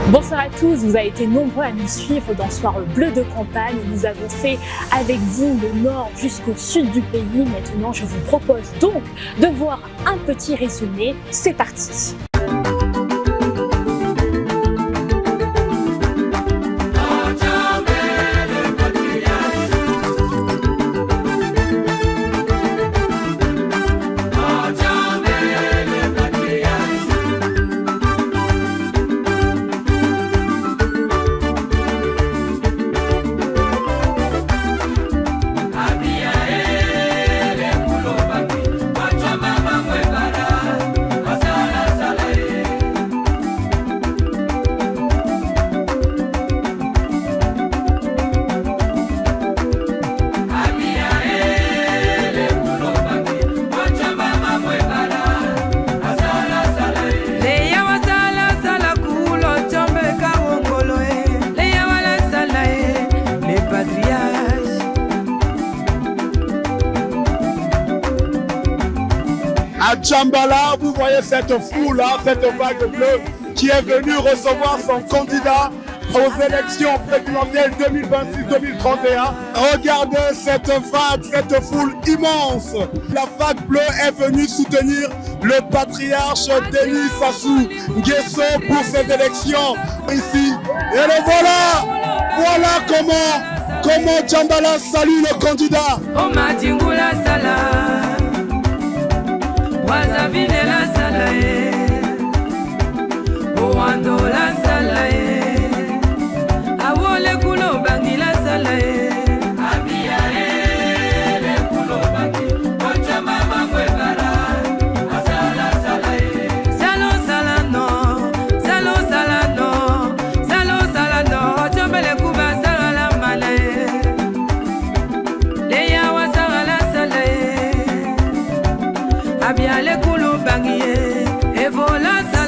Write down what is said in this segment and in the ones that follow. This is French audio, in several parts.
Bonsoir à tous, vous avez été nombreux à nous suivre dans Soir Bleu de campagne. Nous avons fait avec vous le nord jusqu'au sud du pays. Maintenant, je vous propose donc de voir un petit résumé. C'est parti. À Djambala, vous voyez cette foule-là, cette vague bleue qui est venue recevoir son candidat aux élections présidentielles 2026-2031. Regardez cette vague, cette foule immense. La vague bleue est venue soutenir le patriarche Denis Sassou Nguesso pour ces élections ici. Et le voilà, voilà comment Djambala salue le candidat. Wazavine la salae, Owando la salae, Awole kulo bangi la salae, Abia le kulo bangi, Ocha mama mwebara, Asala salae, Salo salano, Salo salano, Salo salano, Ocha mbele kuba sala malae, Leya wa sala salae.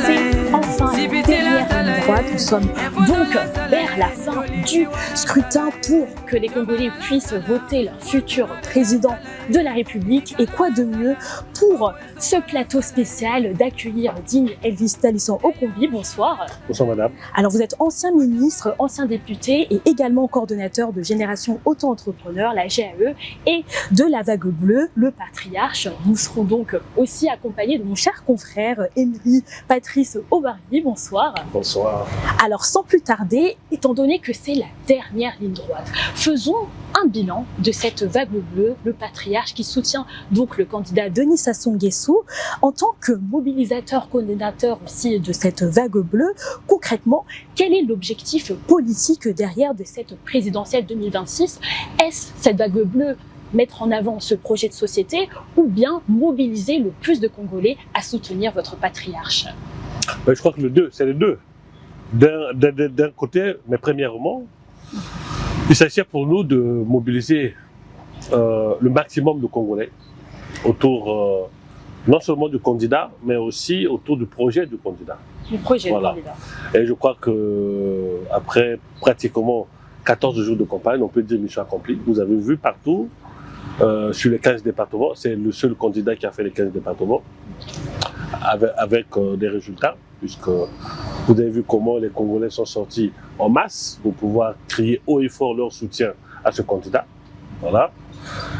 C'est enfin derrière la droite. Nous sommes donc vers la fin du scrutin pour que les Congolais puissent voter leur futur président de la République. Et quoi de mieux pour ce plateau spécial d'accueillir digne Elvis Talisson Okombi. Bonsoir. Bonsoir madame. Alors vous êtes ancien ministre, ancien député et également coordonnateur de Génération Auto-Entrepreneur, la GAE, et de la Vague Bleue, le patriarche. Nous serons donc aussi accompagnés de mon cher confrère Emery Patrice Aubary. Bonsoir. Bonsoir. Alors sans plus tarder, étant donné que c'est la dernière ligne droite, faisons un bilan de cette Vague Bleue, le patriarche qui soutient donc le candidat Denis Sassou Nguesso. En tant que mobilisateur, coordinateur aussi de cette Vague Bleue, concrètement, quel est l'objectif politique derrière de cette présidentielle 2026? Est-ce cette Vague Bleue mettre en avant ce projet de société ou bien mobiliser le plus de Congolais à soutenir votre patriarche? Je crois que c'est les deux. D'un côté, mais premièrement, il s'agit pour nous de mobiliser le maximum de Congolais autour non seulement du candidat, mais aussi autour du projet du candidat. Du projet voilà. du candidat. Et je crois que après pratiquement 14 jours de campagne, on peut dire mission accomplie. Vous avez vu partout, sur les 15 départements, c'est le seul candidat qui a fait les 15 départements, avec des résultats, puisque vous avez vu comment les Congolais sont sortis en masse pour pouvoir crier haut et fort leur soutien à ce candidat. Voilà.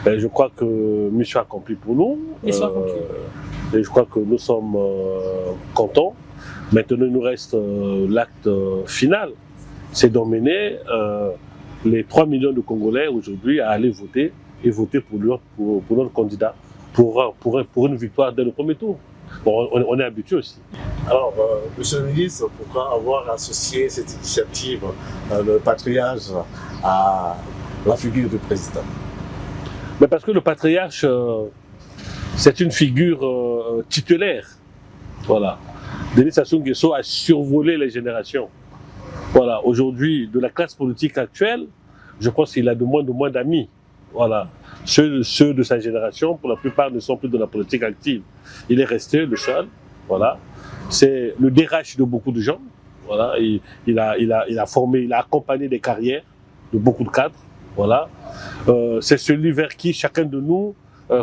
Et je crois que mission accomplie pour nous. Mission accomplie. Et je crois que nous sommes contents. Maintenant, il nous reste l'acte final. C'est d'emmener les 3 millions de Congolais aujourd'hui à aller voter et voter pour notre candidat pour une victoire dès le premier tour. Bon, on est habitué aussi. Alors, Monsieur le ministre, pourquoi avoir associé cette initiative, le patriarche, à la figure du président? Mais parce que le patriarche, c'est une figure titulaire. Voilà. Denis Sassou Nguesso a survolé les générations. Voilà. Aujourd'hui, de la classe politique actuelle, je pense qu'il a de moins d'amis. Voilà. Ceux de sa génération, pour la plupart, ne sont plus de la politique active. Il est resté le seul. Voilà. C'est le DRH de beaucoup de gens. Voilà. Il a formé, il a accompagné des carrières de beaucoup de cadres. Voilà. C'est celui vers qui chacun de nous,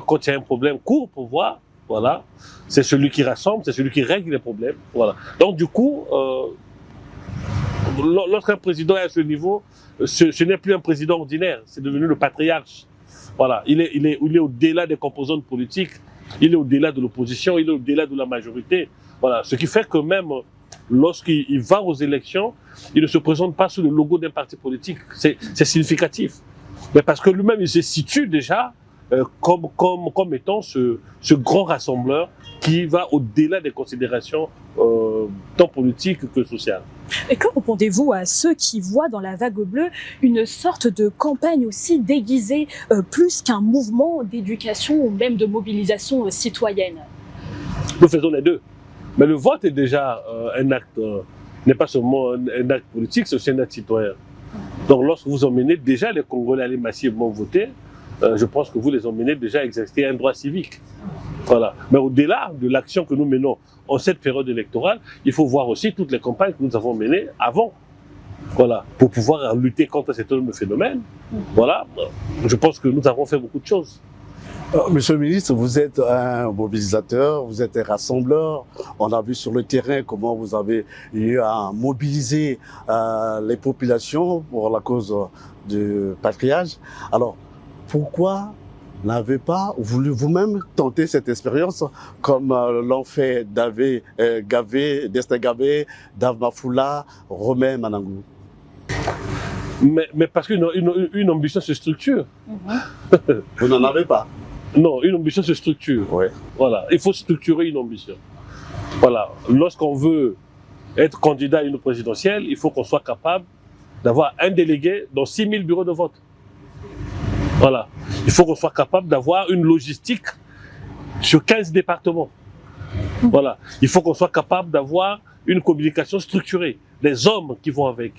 quand il y a un problème, court pour voir. Voilà. C'est celui qui rassemble, c'est celui qui règle les problèmes. Voilà. Donc du coup, lorsqu'un président est à ce niveau, ce n'est plus un président ordinaire, c'est devenu le patriarche. Voilà, il est au-delà des composantes politiques, il est au-delà de l'opposition, il est au-delà de la majorité. Voilà, ce qui fait que même lorsqu'il va aux élections, il ne se présente pas sous le logo d'un parti politique. C'est significatif. Mais parce que lui-même, il se situe déjà comme étant ce grand rassembleur qui va au-delà des considérations tant politiques que sociales. Et que répondez-vous à ceux qui voient dans la vague bleue une sorte de campagne aussi déguisée, plus qu'un mouvement d'éducation ou même de mobilisation citoyenne? Nous faisons les deux. Mais le vote est déjà un acte, n'est pas seulement un acte politique, c'est aussi un acte citoyen. Donc lorsque vous emmenez déjà les Congolais à aller massivement voter, je pense que vous les emmenez déjà à exercer un droit civique. Voilà. Mais au-delà de l'action que nous menons en cette période électorale, il faut voir aussi toutes les campagnes que nous avons menées avant. Voilà. Pour pouvoir lutter contre cet autre phénomène. Voilà. Je pense que nous avons fait beaucoup de choses. Monsieur le ministre, vous êtes un mobilisateur, vous êtes un rassembleur. On a vu sur le terrain comment vous avez eu à mobiliser les populations pour la cause du patriarche. Alors, pourquoi n'avez pas voulu vous-même tenter cette expérience comme l'ont fait Destin Gavé, Dave Mafoula, Romain Manangou? Mais parce qu'une ambition se structure. Vous n'en avez pas? Non, une ambition se structure. Oui. Voilà, il faut structurer une ambition. Voilà, lorsqu'on veut être candidat à une présidentielle, il faut qu'on soit capable d'avoir un délégué dans 6000 bureaux de vote. Voilà, il faut qu'on soit capable d'avoir une logistique sur 15 départements. Voilà, il faut qu'on soit capable d'avoir une communication structurée, des hommes qui vont avec.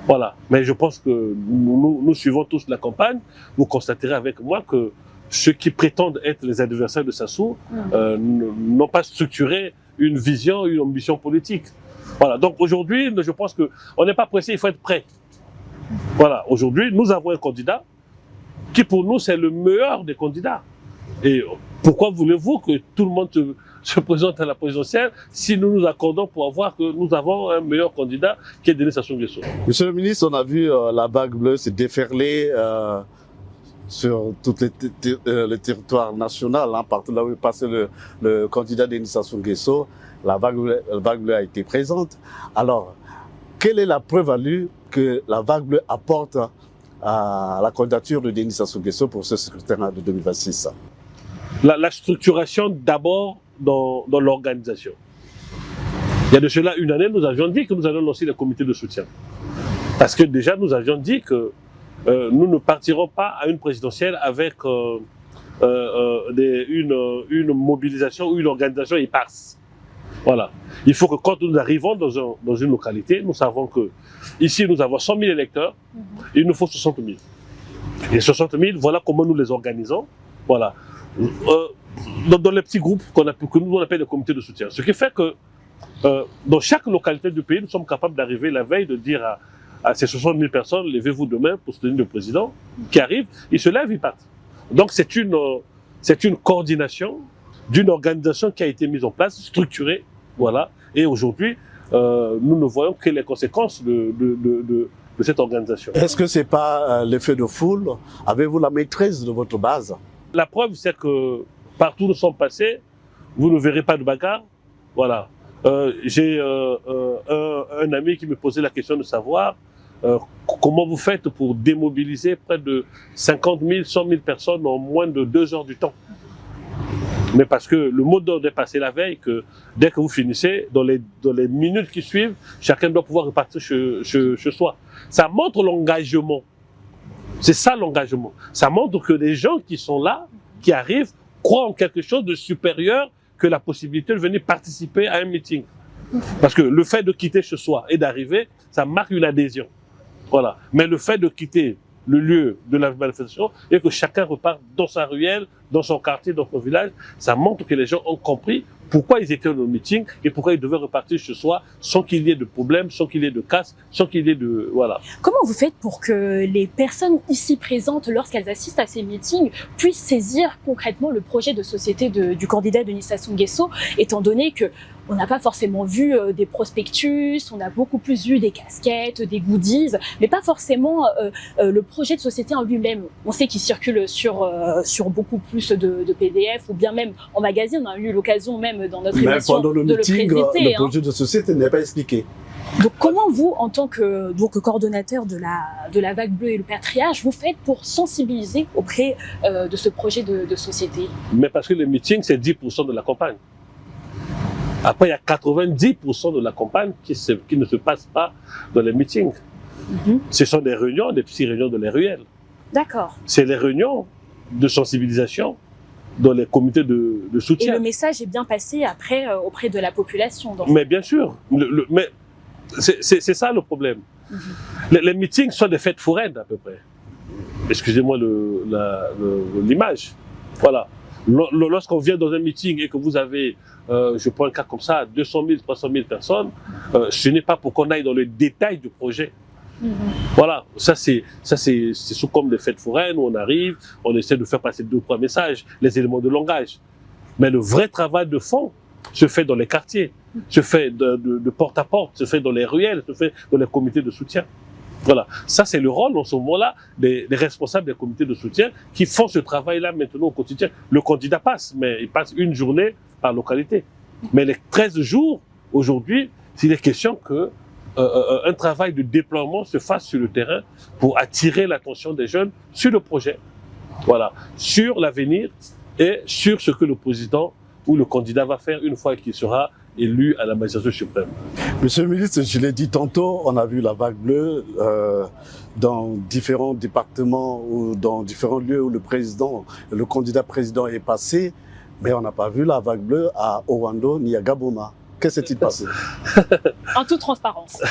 Voilà, mais je pense que nous suivons tous la campagne. Vous constaterez avec moi que ceux qui prétendent être les adversaires de Sassou n'ont pas structuré une vision, une ambition politique. Voilà, donc aujourd'hui, je pense qu'on n'est pas pressé, il faut être prêt. Voilà, aujourd'hui, nous avons un candidat qui pour nous c'est le meilleur des candidats. Et pourquoi voulez-vous que tout le monde se présente à la présidentielle si nous nous accordons pour avoir que nous avons un meilleur candidat qui est Denis Sassou Nguesso? Monsieur le ministre, on a vu la vague bleue se déferler sur tout le territoire national, hein, partout là où est passé le candidat Denis Sassou Nguesso. La vague bleue a été présente. Alors, quelle est la preuve-value que la vague bleue apporte à la candidature de Denis Sassou Nguesso pour ce scrutin de 2026? La structuration d'abord dans l'organisation. Il y a de cela une année, nous avions dit que nous allions lancer le comité de soutien. Parce que déjà, nous avions dit que nous ne partirons pas à une présidentielle avec une mobilisation ou une organisation éparse. Voilà. Il faut que quand nous arrivons dans une localité, nous savons que ici nous avons 100 000 électeurs, il nous faut 60 000. Et 60 000, voilà comment nous les organisons. Voilà. Dans les petits groupes que nous on appelle les comités de soutien. Ce qui fait que dans chaque localité du pays, nous sommes capables d'arriver la veille de dire à ces 60 000 personnes, levez-vous demain pour soutenir le président qui arrive, ils se lèvent, ils partent. Donc c'est une coordination d'une organisation qui a été mise en place, structurée, voilà. Et aujourd'hui, nous ne voyons que les conséquences de cette organisation. Est-ce que c'est pas l'effet de foule? Avez-vous la maîtrise de votre base? La preuve, c'est que partout où nous sommes passés, vous ne verrez pas de bagarre. Voilà. J'ai un ami qui me posait la question de savoir comment vous faites pour démobiliser près de 50 000, 100 000 personnes en moins de 2 heures du temps. Mais parce que le mot d'ordre est passé la veille que dès que vous finissez, dans les minutes qui suivent, chacun doit pouvoir repartir chez soi. Ça montre l'engagement. C'est ça l'engagement. Ça montre que les gens qui sont là, qui arrivent, croient en quelque chose de supérieur que la possibilité de venir participer à un meeting. Parce que le fait de quitter chez soi et d'arriver, ça marque une adhésion. Voilà. Mais le fait de quitter le lieu de la manifestation et que chacun repart dans sa ruelle, dans son quartier, dans son village, ça montre que les gens ont compris pourquoi ils étaient au meeting et pourquoi ils devaient repartir chez soi sans qu'il y ait de problème, sans qu'il y ait de casse, sans qu'il y ait de... Voilà. Comment vous faites pour que les personnes ici présentes, lorsqu'elles assistent à ces meetings, puissent saisir concrètement le projet de société du candidat Denis Sassou Nguesso, étant donné que on n'a pas forcément vu des prospectus, on a beaucoup plus vu des casquettes, des goodies, mais pas forcément le projet de société en lui-même. On sait qu'il circule sur beaucoup plus de PDF ou bien même en magazine. On a eu l'occasion même dans notre émission pendant le de meeting, le présenter. le projet de société n'est pas expliqué. Donc comment vous, en tant que coordonnateur de la Vague Bleue et le Patriarche, vous faites pour sensibiliser auprès de ce projet de société? Mais parce que les meetings, c'est 10% de la campagne. Après, il y a 90% de la campagne qui ne se passe pas dans les meetings. Ce sont des réunions, des petites réunions de les ruelles. D'accord. C'est les réunions de sensibilisation dans les comités de soutien. Et le message est bien passé après auprès de la population. Donc. Mais bien sûr, mais c'est ça le problème. Les meetings sont des fêtes foraines à peu près. Excusez-moi l'image. Voilà. Lorsqu'on vient dans un meeting et que vous avez, je prends un cas comme ça, 200 000, 300 000 personnes, ce n'est pas pour qu'on aille dans le détail du projet. Voilà, ça c'est sous comme des fêtes foraines où on arrive, on essaie de faire passer 2 ou 3 messages, les éléments de langage. Mais le vrai travail de fond se fait dans les quartiers, se fait de porte à porte, se fait dans les ruelles, se fait dans les comités de soutien. Voilà, ça c'est le rôle en ce moment-là des responsables des comités de soutien qui font ce travail-là maintenant au quotidien. Le candidat passe, mais il passe une journée par localité. Mais les 13 jours, aujourd'hui, il est question que un travail de déploiement se fasse sur le terrain pour attirer l'attention des jeunes sur le projet, voilà, sur l'avenir et sur ce que le président ou le candidat va faire une fois qu'il sera élu à la magistrature suprême. Monsieur le ministre, je l'ai dit tantôt, on a vu la Vague Bleue dans différents départements ou dans différents lieux où le candidat président est passé, mais on n'a pas vu la Vague Bleue à Owando ni à Gaboma. Qu'est-ce qui s'est passé? En toute transparence.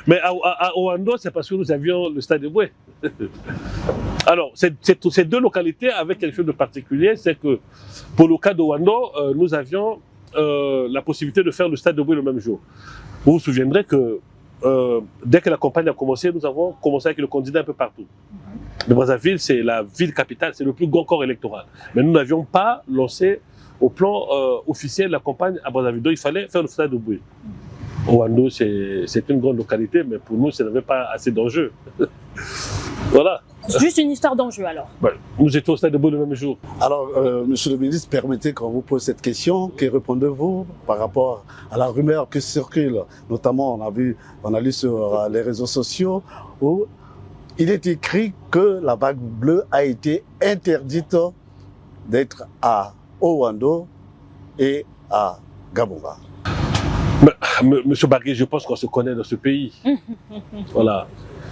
Mais à Owando, c'est parce que nous avions le stade de Boué. Alors, ces 2 localités avaient quelque chose de particulier, c'est que pour le cas d'Owando, nous avions la possibilité de faire le stade de Boué le même jour. Vous vous souviendrez que dès que la campagne a commencé, nous avons commencé avec le candidat un peu partout. Le Brazzaville, c'est la ville capitale, c'est le plus grand corps électoral. Mais nous n'avions pas lancé au plan officiel la campagne à Brazzaville. Donc il fallait faire le stade de Boué. Owando, c'est une grande localité, mais pour nous, ça n'avait pas assez d'enjeux. Voilà. Juste une histoire d'enjeu alors. Ouais. Nous étions au stade de Boué le même jour. Alors, monsieur le ministre, permettez qu'on vous pose cette question. Que répondez-vous par rapport à la rumeur qui circule? Notamment, on a lu sur les réseaux sociaux où il est écrit que la Vague Bleue a été interdite d'être à Owando et à Gaboma. Monsieur Bargué, je pense qu'on se connaît dans ce pays. Voilà.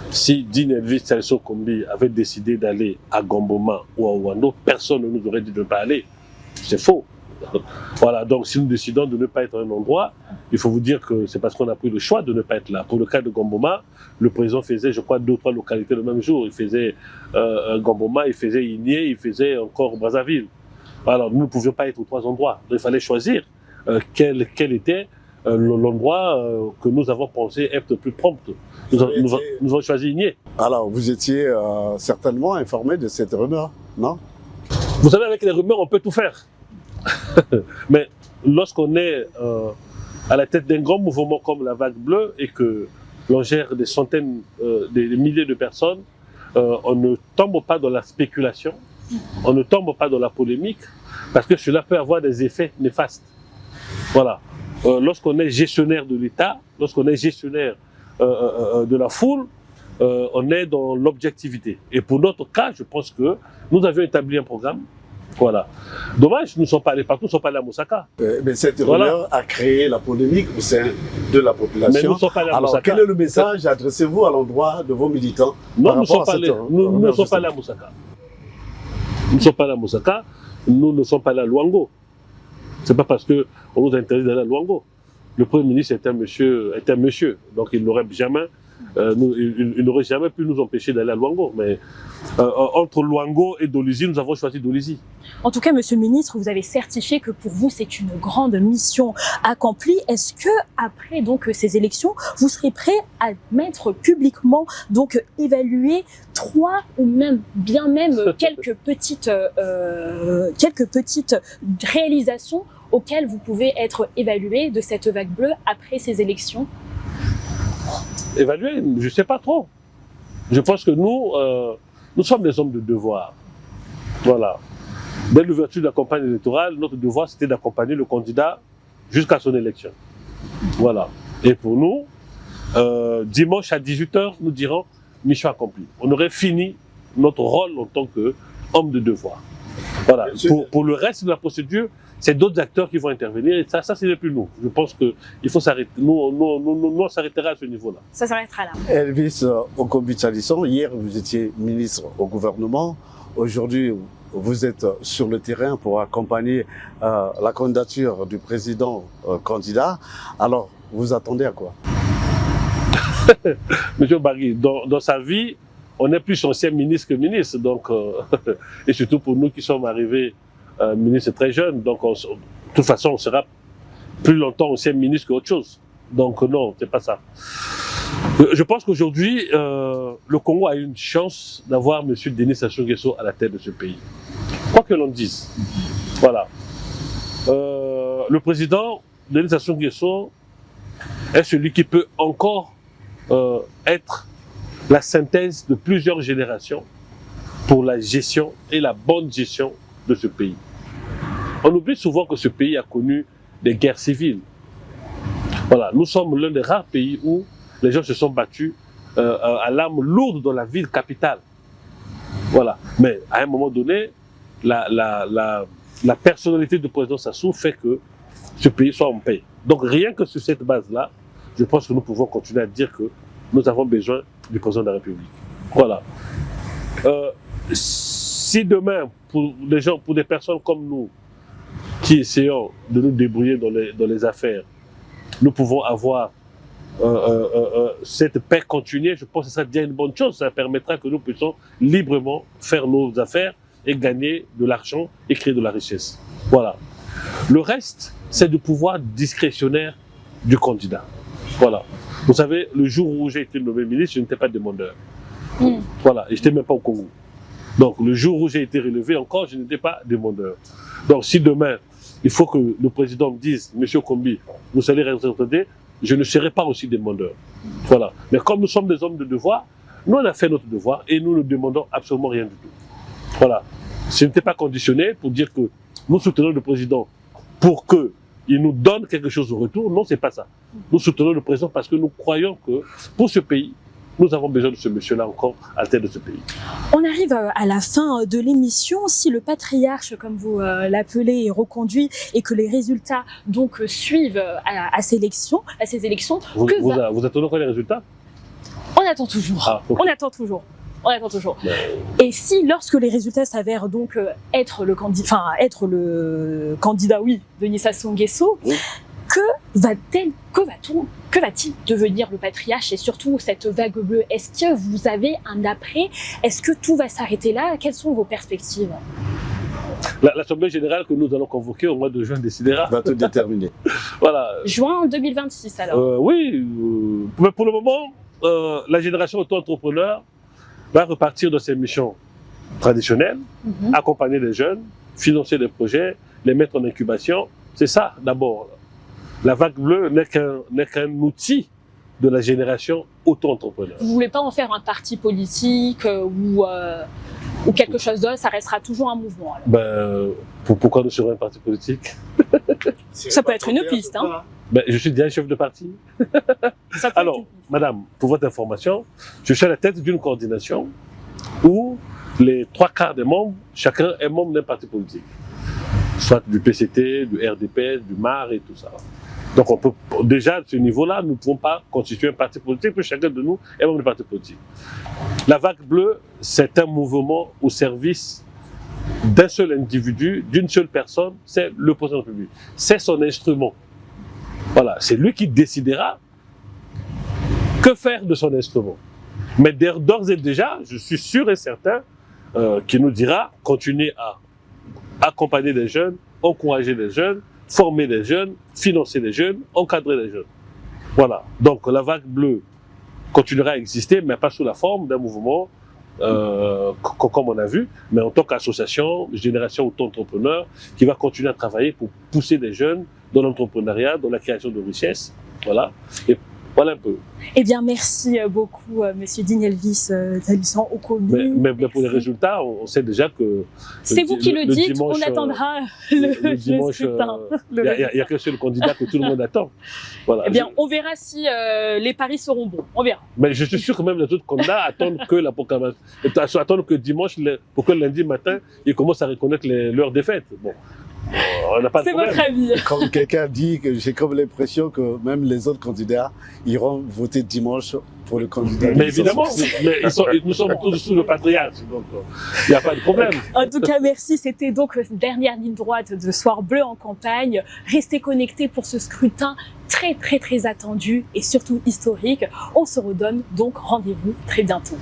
Si Dean Elvis Salso Kombi avait décidé d'aller à Gamboma ou à Owando, personne ne nous aurait dit de ne pas aller. C'est faux. Voilà, donc si nous décidons de ne pas être à un endroit, il faut vous dire que c'est parce qu'on a pris le choix de ne pas être là. Pour le cas de Gamboma, le président faisait, je crois, 2 ou 3 localités le même jour. Il faisait Gamboma, il faisait Igné, il faisait encore Brazzaville. Alors nous ne pouvions pas être aux 3 endroits. Donc, il fallait choisir quel était l'endroit que nous avons pensé être plus prompt. Nous avons choisi Igné. Alors, vous étiez certainement informé de cette rumeur, non? Vous savez, avec les rumeurs, on peut tout faire. Mais lorsqu'on est à la tête d'un grand mouvement comme la Vague Bleue et que l'on gère des centaines, des milliers de personnes, on ne tombe pas dans la spéculation, on ne tombe pas dans la polémique, parce que cela peut avoir des effets néfastes. Voilà. Lorsqu'on est gestionnaire de l'État, lorsqu'on est gestionnaire de la foule, on est dans l'objectivité. Et pour notre cas, je pense que nous avions établi un programme. Voilà. Dommage, nous ne sommes pas allés partout, nous ne sommes pas allés à Moussaka. Mais cette rumeur a créé la polémique au sein de la population. Mais nous ne sommes pas allés à Alors, Moussaka. quel est le message adressez-vous à l'endroit de vos militants? Non, nous ne sommes pas allés à Moussaka. Nous ne sommes pas allés à Moussaka, nous ne sommes pas allés à Luango. Ce n'est pas parce qu'on nous a interdit d'aller à Luango. Le Premier ministre est un monsieur, donc il n'aurait jamais, pu nous empêcher d'aller à Luango. Mais entre Luango et Dolisie, nous avons choisi Dolisie. En tout cas, Monsieur le Ministre, vous avez certifié que pour vous, c'est une grande mission accomplie. Est-ce que après donc ces élections, vous serez prêt à mettre publiquement, donc évaluer 3 ou même quelques petites réalisations auxquels vous pouvez être évalué de cette vague bleue après ces élections? Évaluer, je ne sais pas trop. Je pense que nous sommes des hommes de devoir. Voilà. Dès l'ouverture de la campagne électorale, notre devoir, c'était d'accompagner le candidat jusqu'à son élection. Voilà. Et pour nous, dimanche à 18h, nous dirons mission accomplie. On aurait fini notre rôle en tant qu'homme de devoir. Voilà. Pour le reste de la procédure, c'est d'autres acteurs qui vont intervenir et ça ce n'est plus nous. Je pense qu'il faut s'arrêter. Nous, on s'arrêtera à ce niveau-là. Ça s'arrêtera là. Elvis Okombi-Tchalisson, hier vous étiez ministre au gouvernement. Aujourd'hui, vous êtes sur le terrain pour accompagner la candidature du président candidat. Alors, vous attendez à quoi? Monsieur Bargui, dans sa vie, on est plus ancien ministre que ministre. Donc, et surtout pour nous qui sommes arrivés ministre très jeune. Donc, de toute façon, on sera plus longtemps ancien ministre qu'autre chose. Donc, non, c'est pas ça. Je pense qu'aujourd'hui, le Congo a une chance d'avoir M. Denis Sassou Nguesso à la tête de ce pays. Quoi que l'on dise. Voilà. Le président Denis Sassou Nguesso est celui qui peut encore être la synthèse de plusieurs générations pour la gestion et la bonne gestion de ce pays. On oublie souvent que ce pays a connu des guerres civiles. Voilà, nous sommes l'un des rares pays où les gens se sont battus à l'arme lourde dans la ville capitale. Voilà. Mais à un moment donné, la personnalité du président Sassou fait que ce pays soit en paix. Donc rien que sur cette base-là, je pense que nous pouvons continuer à dire que nous avons besoin du président de la République. Voilà. Si demain, pour des personnes comme nous, qui essayons de nous débrouiller dans les affaires, nous pouvons avoir cette paix continuée, je pense que ça devient une bonne chose. Ça permettra que nous puissions librement faire nos affaires et gagner de l'argent et créer de la richesse. Voilà. Le reste, c'est du pouvoir discrétionnaire du candidat. Voilà. Vous savez, le jour où j'ai été nommé ministre, je n'étais pas demandeur. Voilà. Et je n'étais même pas au Congo. Donc, le jour où j'ai été relevé encore, je n'étais pas demandeur. Donc, si demain, il faut que le président me dise, Monsieur Kombi, vous allez représenter, je ne serai pas aussi demandeur. Voilà. Mais comme nous sommes des hommes de devoir, nous, on a fait notre devoir et nous ne demandons absolument rien du tout. Voilà. Ce n'était pas conditionné pour dire que nous soutenons le président pour qu'il nous donne quelque chose au retour. Non, c'est pas ça. Nous soutenons le président parce que nous croyons que pour ce pays, nous avons besoin de ce monsieur-là encore à la tête de ce pays. On arrive à la fin de l'émission. Si le patriarche, comme vous l'appelez, est reconduit et que les résultats donc suivent à ces élections, Vous attendez encore les résultats? On attend toujours. Ah, okay. On attend toujours. Et si, lorsque les résultats s'avèrent donc être le candidat, oui, Denis Sassou Nguesso, oui. Que va-t-il devenir le patriarche et surtout cette vague bleue? Est-ce que vous avez un après? Est-ce que tout va s'arrêter là? Quelles sont vos perspectives? L'Assemblée générale que nous allons convoquer au mois de juin décidera. Va tout déterminer. Voilà. Juin 2026 alors. Oui, mais pour le moment, la génération auto-entrepreneur va repartir de ses missions traditionnelles, accompagner les jeunes, financer des projets, les mettre en incubation. C'est ça d'abord. La vague bleue n'est qu'un outil de la génération auto-entrepreneur. Vous ne voulez pas en faire un parti politique ou quelque chose d'autre, ça restera toujours un mouvement alors. Pourquoi nous serons un parti politique? Ça peut être une piste. Hein. Je suis déjà chef de parti. Alors, madame, pour votre information, je suis à la tête d'une coordination où les 3/4 des membres, chacun est membre d'un parti politique. Soit du PCT, du RDPS, du MAR et tout ça. Donc on peut, déjà à ce niveau-là, nous ne pouvons pas constituer un parti politique, puis chacun de nous est membre du parti politique. La vague bleue, c'est un mouvement au service d'un seul individu, d'une seule personne, c'est le président de la République. C'est son instrument. Voilà, c'est lui qui décidera que faire de son instrument. Mais d'ores et déjà, je suis sûr et certain qu'il nous dira continuer à accompagner les jeunes, encourager les jeunes, former les jeunes, financer les jeunes, encadrer les jeunes. Voilà. Donc la vague bleue continuera à exister, mais pas sous la forme d'un mouvement comme on a vu, mais en tant qu'association, génération auto-entrepreneur, qui va continuer à travailler pour pousser les jeunes dans l'entrepreneuriat, dans la création de richesses. Voilà. Et voilà un peu. Eh bien, merci beaucoup, Monsieur Digne Elvis Talussan Okomi. Mais pour les résultats, on sait déjà que... C'est vous qui le dites, dimanche, on attendra le dimanche, scrutin. Il n'y a qu'un seul candidat que tout le monde attend. Voilà. Eh bien, on verra si les paris seront bons. On verra. Mais je suis sûr que même les autres candidats attendent que la proclamation, attendent que dimanche, pour que lundi matin, ils commencent à reconnaître leurs défaites. Bon. On n'a pas de C'est problème. votre avis. Comme quelqu'un dit, que j'ai comme l'impression que même les autres candidats iront voter dimanche pour le candidat. Mais évidemment, mais nous sommes tous sous le patriarche, donc il n'y a pas de problème. En tout cas, merci. C'était donc la dernière ligne droite de Soir Bleu en campagne. Restez connectés pour ce scrutin très, très, très attendu et surtout historique. On se redonne donc rendez-vous très bientôt.